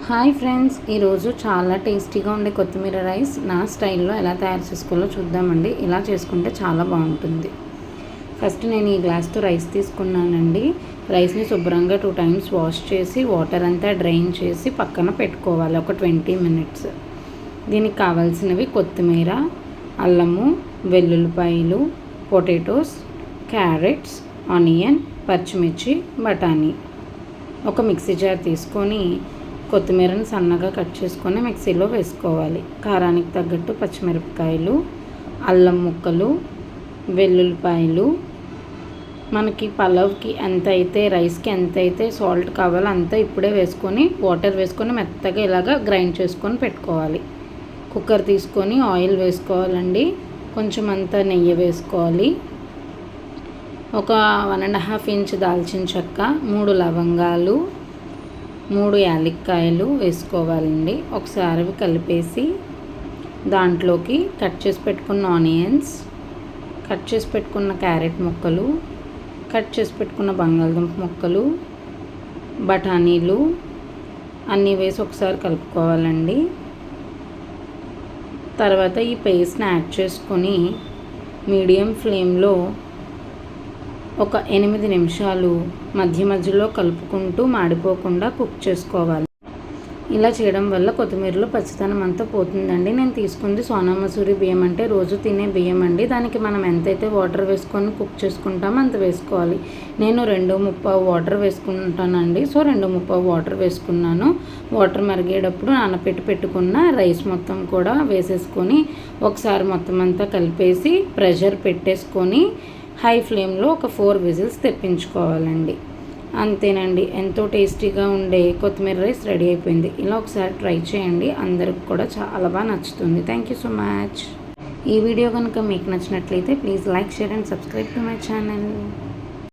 Hi friends, ఈరోజు చాలా టేస్టీగా ఉండే కొత్తిమీర రైస్ నా స్టైల్లో ఎలా తయారు చేసుకోవాలో చూద్దామండి. ఇలా చేసుకుంటే చాలా బాగుంటుంది. ఫస్ట్ నేను ఈ గ్లాస్తో రైస్ తీసుకున్నానండి. రైస్ని శుభ్రంగా 2 times వాష్ చేసి వాటర్ అంతా డ్రైన్ చేసి పక్కన పెట్టుకోవాలి ఒక 20 minutes. దీనికి కావాల్సినవి కొత్తిమీర, అల్లము, వెల్లుల్లిపాయలు, పొటాటోస్, క్యారెట్స్, ఆనియన్, పచ్చిమిర్చి, బఠానీ. ఒక మిక్సీ జార్ తీసుకొని కొత్తిమీరని సన్నగా కట్ చేసుకొని మిక్సీలో వేసుకోవాలి. కారానికి తగ్గట్టు పచ్చిమిరపకాయలు, అల్లం ముక్కలు, వెల్లుల్లిపాయలు, మనకి పలావ్కి ఎంత అయితే రైస్కి ఎంత అయితే సాల్ట్ కావాలో అంత ఇప్పుడే వేసుకొని వాటర్ వేసుకొని మెత్తగా ఇలాగా గ్రైండ్ చేసుకొని పెట్టుకోవాలి. కుక్కర్ తీసుకొని ఆయిల్ వేసుకోవాలండి. కొంచెం అంతా నెయ్యి వేసుకోవాలి. ఒక 1.5 inch దాల్చిన చెక్క, 3 లవంగాలు, 3 యాలక్కాయలు వేసుకోవాలండి. ఒకసారి కలిపేసి దాంట్లోకి కట్ చేసి పెట్టుకున్న ఆనియన్స్, కట్ చేసి పెట్టుకున్న క్యారెట్ ముక్కలు, కట్ చేసి పెట్టుకున్న బంగాళదుంప ముక్కలు, బఠానీలు అన్నీ వేసి ఒకసారి కలుపుకోవాలండి. తర్వాత ఈ పేస్ట్ని యాడ్ చేసుకొని మీడియం ఫ్లేమ్లో ఒక 8 నిమిషాలు మధ్య మధ్యలో కలుపుకుంటూ మాడిపోకుండా కుక్ చేసుకోవాలి. ఇలా చేయడం వల్ల కొత్తిమీరలో పచ్చితనం అంతా పోతుందండి. నేను తీసుకుంది సోనా మసూరి బియ్యం, అంటే రోజు తినే బియ్యం అండి. దానికి మనం ఎంతైతే వాటర్ వేసుకొని కుక్ చేసుకుంటామో అంత వేసుకోవాలి. నేను 2:30 వాటర్ వేసుకుంటానండి. సో 2:30 వాటర్ వేసుకున్నాను. వాటర్ మరిగేటప్పుడు నానబెట్టి పెట్టుకున్న రైస్ మొత్తం కూడా వేసేసుకొని ఒకసారి మొత్తం అంతా కలిపేసి ప్రెషర్ పెట్టేసుకొని హై ఫ్లేమ్లో ఒక 4 whistles తెప్పించుకోవాలండి. అంతేనండి, ఎంతో టేస్టీగా ఉండే కొత్తిమీర రైస్ రెడీ అయిపోయింది. ఇలా ఒకసారి ట్రై చేయండి, అందరికి కూడా చాలా బాగా నచ్చుతుంది. Thank you so much. ఈ వీడియో కనుక మీకు నచ్చినట్లయితే please like, share and subscribe to my channel.